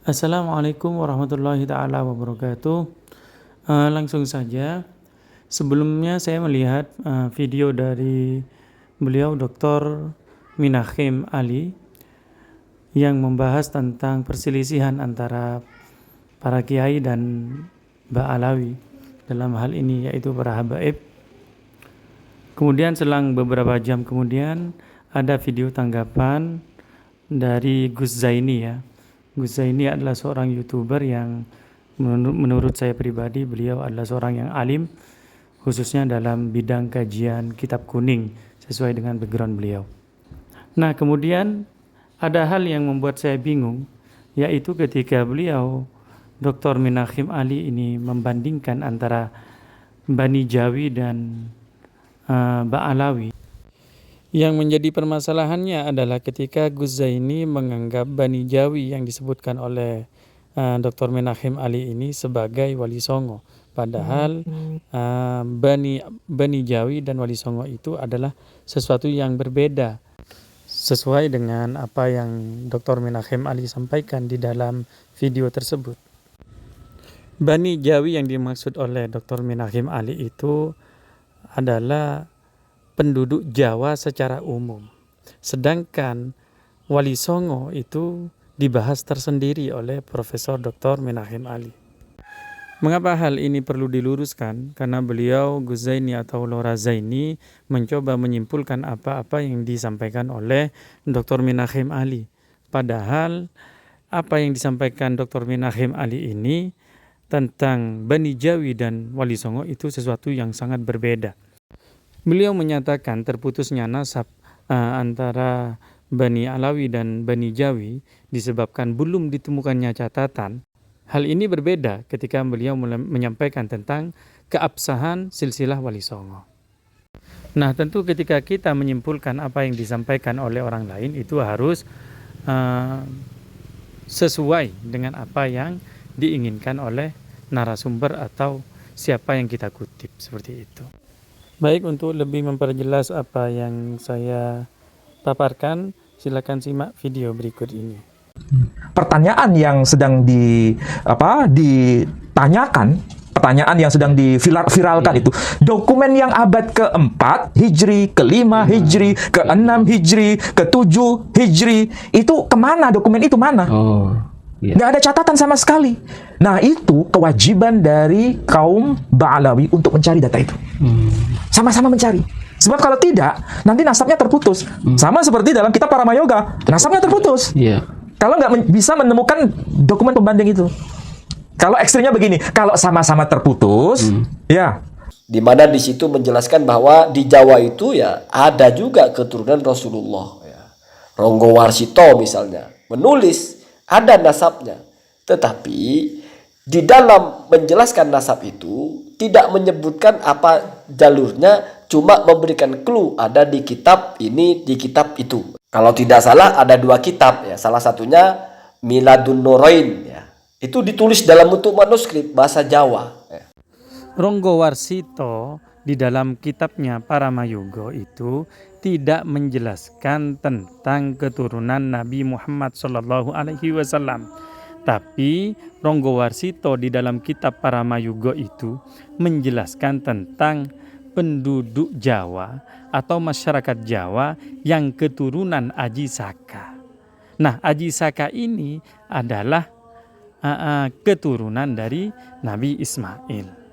Assalamualaikum warahmatullahi taala wabarakatuh. Langsung saja, sebelumnya saya melihat video dari beliau Dr. Minahim Ali yang membahas tentang perselisihan antara para kiai dan Ba'alawi dalam hal ini, yaitu para habaib. Kemudian selang beberapa jam kemudian ada video tanggapan dari Gus Zaini ya. Gus Zaini adalah seorang YouTuber yang menurut saya pribadi beliau adalah seorang yang alim, khususnya dalam bidang kajian kitab kuning sesuai dengan background beliau. Nah, kemudian ada hal yang membuat saya bingung, yaitu ketika beliau Dr. Minahim Ali ini membandingkan antara Bani Jawi dan Ba'alawi. Yang menjadi permasalahannya adalah ketika Gus Zaini menganggap Bani Jawi yang disebutkan oleh Dr. Minahim Ali ini sebagai Wali Songo. Padahal Bani Jawi dan Wali Songo itu adalah sesuatu yang berbeda. Sesuai dengan apa yang Dr. Minahim Ali sampaikan di dalam video tersebut. Bani Jawi yang dimaksud oleh Dr. Minahim Ali itu adalah penduduk Jawa secara umum. Sedangkan Wali Songo itu dibahas tersendiri oleh Profesor Dr. Minahim Ali. Mengapa hal ini perlu diluruskan? Karena beliau Gus Zaini atau Lora Zaini mencoba menyimpulkan apa-apa yang disampaikan oleh Dr. Minahim Ali. Padahal apa yang disampaikan Dr. Minahim Ali ini tentang Bani Jawi dan Wali Songo itu sesuatu yang sangat berbeda. Beliau menyatakan terputusnya nasab antara Bani Alawi dan Bani Jawi disebabkan belum ditemukannya catatan. Hal ini berbeda ketika beliau menyampaikan tentang keabsahan silsilah Wali Songo. Nah, tentu ketika kita menyimpulkan apa yang disampaikan oleh orang lain itu harus sesuai dengan apa yang diinginkan oleh narasumber atau siapa yang kita kutip, seperti itu. Baik, untuk lebih memperjelas apa yang saya paparkan, silakan simak video berikut ini. Pertanyaan yang sedang ditanyakan, pertanyaan yang sedang diviralkan itu, dokumen yang abad ke-4 Hijri, ke-5 Hijri, ke-6 Hijri, ke-7 Hijri, itu kemana dokumen itu mana? Nggak ada catatan sama sekali. Nah, itu kewajiban dari kaum Ba'alawi untuk mencari data itu. Sama-sama mencari. Sebab kalau tidak, nanti nasabnya terputus. Sama seperti dalam kitab Paramayoga, nasabnya terputus. Kalau nggak bisa menemukan dokumen pembanding itu. Kalau ekstrimnya begini, kalau sama-sama terputus, ya. Di mana di situ menjelaskan bahwa di Jawa itu ya ada juga keturunan Rasulullah. Ya. Ronggo Warsito misalnya menulis ada nasabnya, tetapi di dalam menjelaskan nasab itu tidak menyebutkan apa jalurnya, cuma memberikan clue ada di kitab ini, di kitab itu. Kalau tidak salah ada 2 kitab ya, salah satunya Miladun Nurain ya. Itu ditulis dalam bentuk manuskrip bahasa Jawa ya. Ronggo Warsito di dalam kitabnya Paramayuga itu tidak menjelaskan tentang keturunan Nabi Muhammad SAW. Tapi Ronggo Warsito di dalam kitab Paramayuga itu menjelaskan tentang penduduk Jawa atau masyarakat Jawa yang keturunan Aji Saka. Nah, Aji Saka ini adalah keturunan dari Nabi Ismail.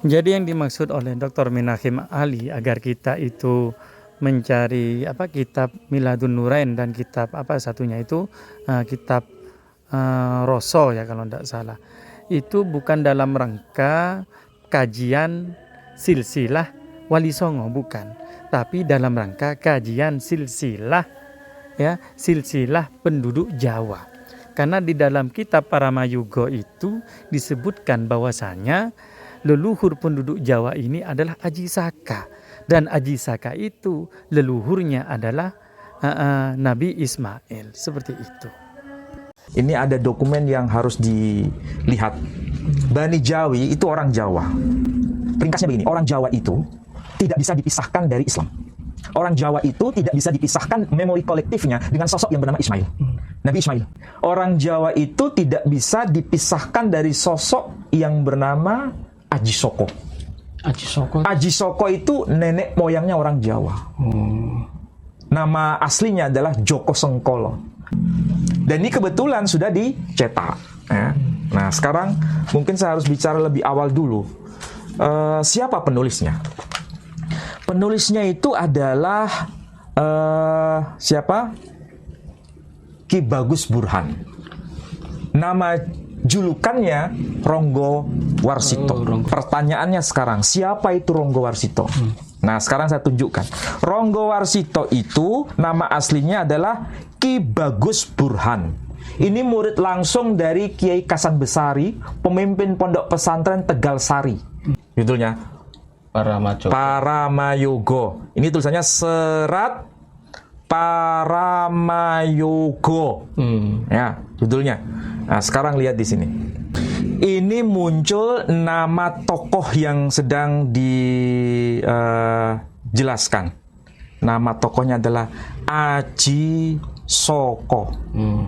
Jadi yang dimaksud oleh Dr. Minahim Ali agar kita itu mencari kitab Miladun Nurain dan kitab satunya itu kitab Roso ya kalau tidak salah. Itu bukan dalam rangka kajian silsilah Wali Songo, bukan. Tapi dalam rangka kajian silsilah penduduk Jawa. Karena di dalam kitab Paramayuga itu disebutkan bahwasanya leluhur penduduk Jawa ini adalah Aji Saka. Dan Aji Saka itu leluhurnya adalah Nabi Ismail. Seperti itu. Ini ada dokumen yang harus dilihat. Bani Jawi itu orang Jawa. Ringkasnya begini, orang Jawa itu tidak bisa dipisahkan dari Islam. Orang Jawa itu tidak bisa dipisahkan memori kolektifnya dengan sosok yang bernama Ismail. Nabi Ismail. Orang Jawa itu tidak bisa dipisahkan dari sosok yang bernama Aji Soko. Aji Soko. Aji Soko itu nenek moyangnya orang Jawa. Nama aslinya adalah Joko Sengkolo. Dan ini kebetulan sudah dicetak. Ya. Nah, sekarang mungkin saya harus bicara lebih awal dulu. Siapa penulisnya? Penulisnya itu adalah siapa? Ki Bagus Burhan. Nama julukannya Ronggo Warsito. Pertanyaannya sekarang, siapa itu Ronggo Warsito? Nah, sekarang saya tunjukkan. Ronggo Warsito itu nama aslinya adalah Ki Bagus Burhan. Ini murid langsung dari Kiai Kasan Besari, pemimpin pondok pesantren Tegal Sari. Judulnya Paramayogo. Ini tulisannya Serat Paramayogo. Ya, judulnya. Nah, sekarang lihat di sini. Ini muncul nama tokoh yang sedang dijelaskan. Nama tokohnya adalah Aji Soko.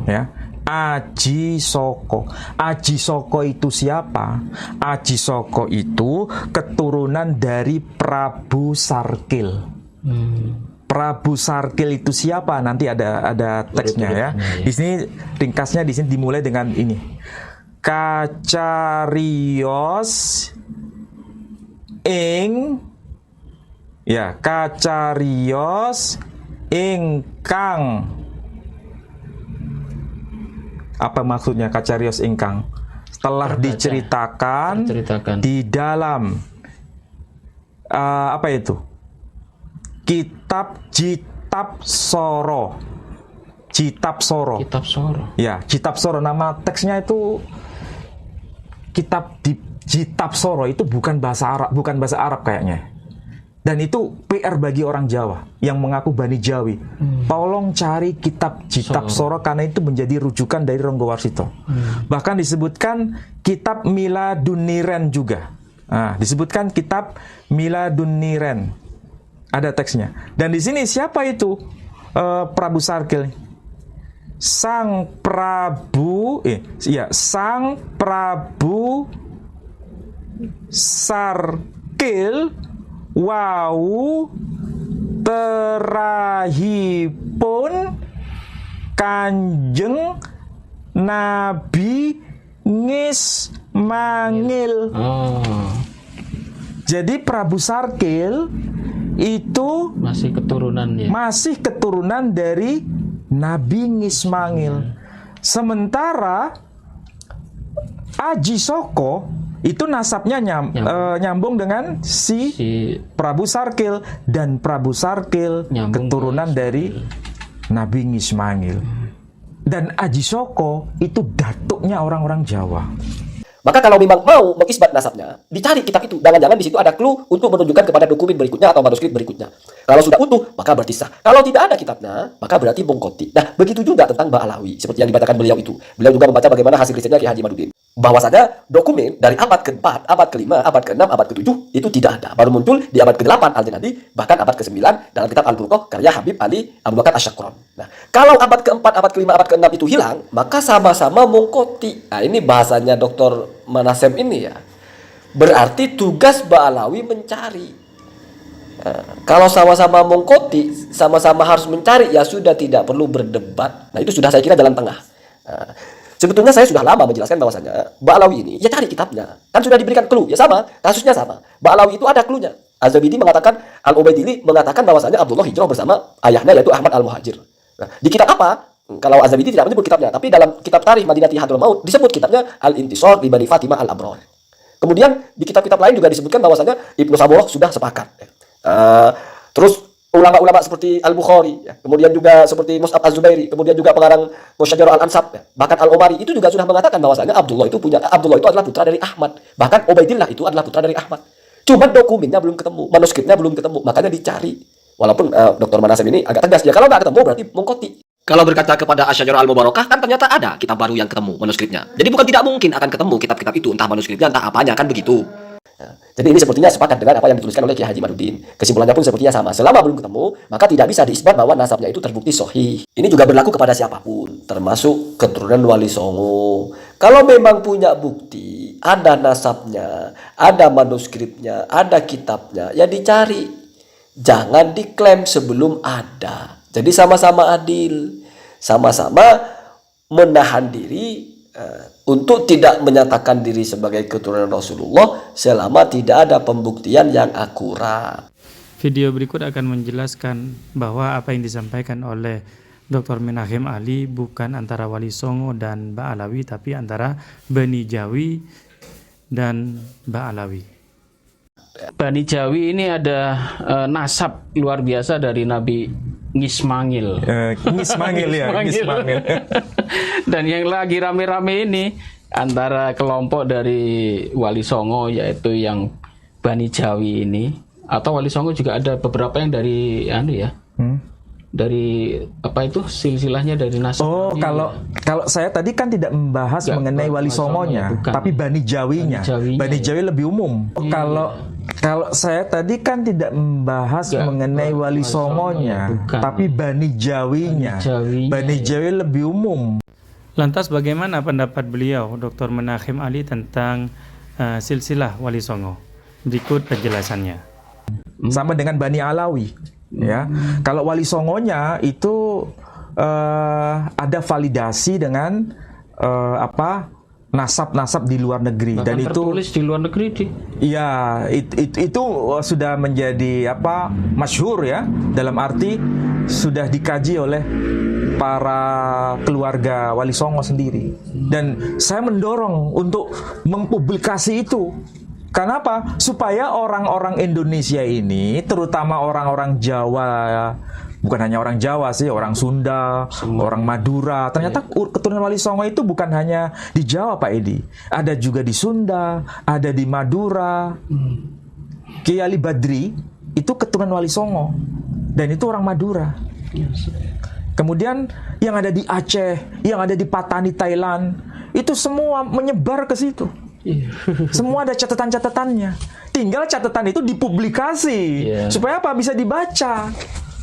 Ya. Aji Soko. Aji Soko itu siapa? Aji Soko itu keturunan dari Prabu Sarkil. Prabu Sarkil itu siapa? Nanti ada teksnya ya. Di sini ringkasnya di sini dimulai dengan ini. Kacarios Kacarios ingkang. Apa maksudnya Kacarios ingkang? Telah diceritakan di dalam apa itu? Kitab Soro. Kitab Soro. Ya, Kitab Soro. Nama teksnya itu Kitab Soro itu bukan bahasa Arab kayaknya. Dan itu PR bagi orang Jawa yang mengaku Bani Jawi. Tolong cari Kitab Soro karena itu menjadi rujukan dari Ronggo Warsito. Bahkan disebutkan Kitab Miladuniren juga. Nah, disebutkan Kitab Miladuniren. Ada teksnya. Dan di sini siapa itu Prabu Sarkil? Sang Prabu Sarkil wau terahipun Kanjeng Nabi ngismangil. Jadi Prabu Sarkil itu masih keturunan dari Nabi Ngismangil. Sementara Aji Soko itu nasabnya nyambung dengan si Prabu Sarkil, dan Prabu Sarkil keturunan dari Nabi Ngismangil. Dan Aji Soko itu datuknya orang-orang Jawa. Maka kalau memang mau mengisbat nasabnya, dicari kitab itu. Jangan-jangan di situ ada clue untuk menunjukkan kepada dokumen berikutnya atau manuskrip berikutnya. Kalau sudah utuh, maka berarti sah. Kalau tidak ada kitabnya, maka berarti bongkoti. Nah, begitu juga tentang Ba'alawi. Seperti yang dibacakan beliau itu. Beliau juga membaca bagaimana hasil risetnya Ki Haji Madudin. Bahwasanya dokumen dari abad ke-4, abad ke-5, abad ke-6, abad ke-7 itu tidak ada. Baru muncul di abad ke-8 Al-Janadi, bahkan abad ke-9 dalam kitab Al-Burqah karya Habib Ali Abu Bakar Asy-Syakron. Nah, kalau abad ke-4, abad ke-5, abad ke-6 itu hilang, maka sama-sama mongkoti. Nah, ini bahasanya Dr. Manasem ini ya. Berarti tugas Ba'alawi mencari. Nah, kalau sama-sama mongkoti, sama-sama harus mencari, ya sudah tidak perlu berdebat. Nah, itu sudah saya kira jalan tengah. Nah, sebetulnya saya sudah lama menjelaskan bahwasanya Ba'alawi ini ya cari kitabnya. Kan sudah diberikan clue, ya sama, kasusnya sama. Ba'alawi itu ada clue-nya. Az-Zabidi mengatakan, Al-Ubaidili mengatakan bahwasanya Abdullah hijrah bersama ayahnya yaitu Ahmad Al-Muhajir. Nah, di kitab apa? Kalau Az-Zabidi tidak menyebut kitabnya, tapi dalam kitab Tarikh Madinati Hadramaut disebut kitabnya Al-Intisar li Bani Fatimah Al-Abrar. Kemudian di kitab-kitab lain juga disebutkan bahwasanya Ibnu Saburah sudah sepakat. Terus ulama-ulama seperti Al-Bukhari, ya. Kemudian juga seperti Mus'ab Az-Zubairi, kemudian juga pengarang Musyajarah Al-Ansab, ya. Bahkan Al-Umari itu juga sudah mengatakan bahwasanya Abdullah itu adalah putra dari Ahmad. Bahkan Ubaidillah itu adalah putra dari Ahmad. Cuma dokumennya belum ketemu, manuskripnya belum ketemu, makanya dicari. Walaupun Dr. Manasem ini agak tegas, ya kalau nggak ketemu berarti mengkoti. Kalau berkaca kepada Asy-Syajarah Al-Mubarakah, kan ternyata ada kitab baru yang ketemu manuskripnya. Jadi bukan tidak mungkin akan ketemu kitab-kitab itu, entah manuskripnya, entah apanya, kan begitu. Ya. Jadi ini sepertinya sepakat dengan apa yang dituliskan oleh Kiai Haji Madudin. Kesimpulannya pun sepertinya sama. Selama belum ketemu, maka tidak bisa diisbat bahwa nasabnya itu terbukti sahih. Ini juga berlaku kepada siapapun, termasuk keturunan Wali Songo. Kalau memang punya bukti, ada nasabnya, ada manuskripnya, ada kitabnya, ya dicari. Jangan diklaim sebelum ada. Jadi sama-sama adil, sama-sama menahan diri untuk tidak menyatakan diri sebagai keturunan Rasulullah selama tidak ada pembuktian yang akurat. Video berikut akan menjelaskan bahwa apa yang disampaikan oleh Dr. Menachem Ali bukan antara Wali Songo dan Ba'alawi, tapi antara Bani Jawi dan Ba'alawi. Bani Jawi ini ada nasab luar biasa dari Nabi Ngismangil. Ngismangil ya, Ngismangil. Dan yang lagi rame-rame ini antara kelompok dari Wali Songo, yaitu yang Bani Jawi ini, atau Wali Songo juga ada beberapa yang dari dari apa itu silsilahnya dari nasab. Oh, kalau saya tadi kan tidak membahas mengenai Wali Songonya, tapi Bani Jawinya. Bani Jawi lebih umum. Kalau saya tadi kan tidak membahas mengenai Wali Songonya, tapi Bani Jawinya. Bani Jawi lebih umum. Lantas bagaimana pendapat beliau Dr. Menachem Ali tentang silsilah Wali Songo? Berikut penjelasannya. Sama dengan Bani Alawi. Ya, kalau Wali Songonya itu ada validasi dengan nasab-nasab di luar negeri. Bahkan dan itu tertulis di luar negeri Iya, itu sudah menjadi masyhur ya, dalam arti sudah dikaji oleh para keluarga Wali Songo sendiri. Dan saya mendorong untuk mempublikasi itu. Kenapa? Supaya orang-orang Indonesia ini, terutama orang-orang Jawa, bukan hanya orang Jawa sih, orang Sunda, orang Madura. Ternyata keturunan Wali Songo itu bukan hanya di Jawa, Pak Edi. Ada juga di Sunda, ada di Madura. Kiai Ali Badri itu keturunan Wali Songo, dan itu orang Madura. Kemudian yang ada di Aceh, yang ada di Patani Thailand, itu semua menyebar ke situ. Semua ada catatan-catatannya. Tinggal catatan itu dipublikasi supaya apa? Bisa dibaca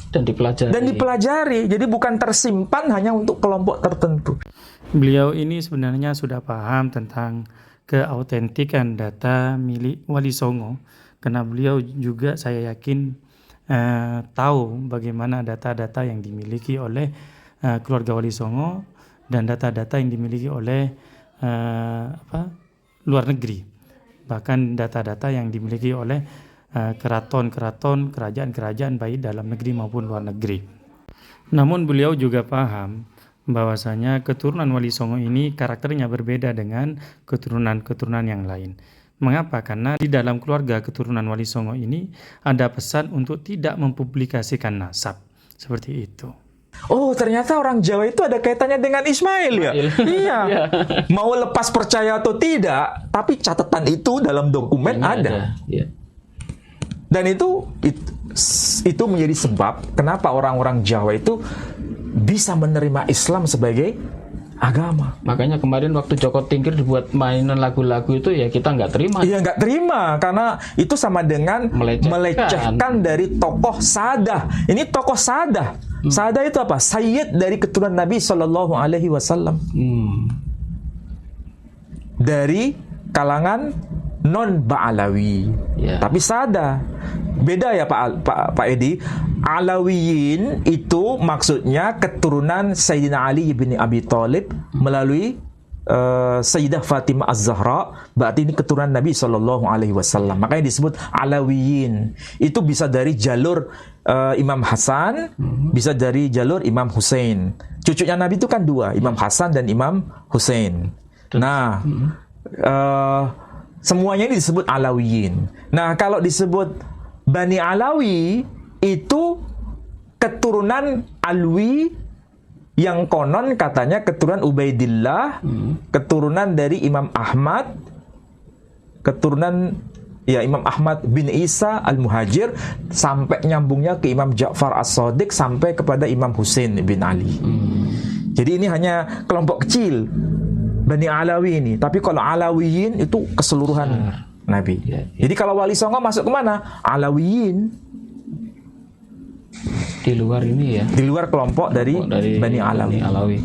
dan dipelajari. Jadi bukan tersimpan hanya untuk kelompok tertentu. Beliau ini sebenarnya sudah paham tentang keautentikan data milik Wali Songo, karena beliau juga saya yakin tahu bagaimana data-data yang dimiliki oleh keluarga Wali Songo dan data-data yang dimiliki oleh luar negeri, bahkan data-data yang dimiliki oleh keraton-keraton, kerajaan-kerajaan baik dalam negeri maupun luar negeri. Namun beliau juga paham bahwasanya keturunan Wali Songo ini karakternya berbeda dengan keturunan-keturunan yang lain. Mengapa? Karena di dalam keluarga keturunan Wali Songo ini ada pesan untuk tidak mempublikasikan nasab. Seperti itu. Oh, ternyata orang Jawa itu ada kaitannya dengan Ismail ya? Iya. Mau lepas percaya atau tidak, tapi catatan itu dalam dokumen ada. Dan itu menjadi sebab kenapa orang-orang Jawa itu bisa menerima Islam sebagai agama. Makanya kemarin waktu Joko Tingkir dibuat mainan lagu-lagu itu ya kita nggak terima. Iya, nggak terima karena itu sama dengan melecehkan dari tokoh Sadah. Ini tokoh Sadah. Sadah itu apa? Sayyid dari keturunan Nabi Shallallahu Alaihi Wasallam. Dari kalangan non Ba'alawi. Tapi Sadah. Beda ya Pak Edi. Alawiyin itu maksudnya keturunan Sayyidina Ali bin Abi Thalib melalui Sayyidah Fatimah Az-Zahra. Berarti ini keturunan Nabi Shallallahu Alaihi Wasallam. Makanya disebut Alawiyin. Itu bisa dari jalur Imam Hasan, bisa dari jalur Imam Hussein. Cucunya Nabi itu kan dua, Imam Hasan dan Imam Hussein. Nah, semuanya ini disebut Alawiyin. Nah, kalau disebut Bani Alawi itu keturunan Alwi yang konon katanya keturunan Ubaidillah, keturunan dari Imam Ahmad, keturunan Imam Ahmad bin Isa Al-Muhajir, sampai nyambungnya ke Imam Ja'far As-Shadiq sampai kepada Imam Husain bin Ali. Jadi ini hanya kelompok kecil Bani Alawi ini. Tapi kalau Alawiyin itu keseluruhan Nabi. Ya, Jadi kalau Wali Songo masuk kemana? Alawiyin. Di luar ini ya. Di luar kelompok dari Bani Alawi. Alawi.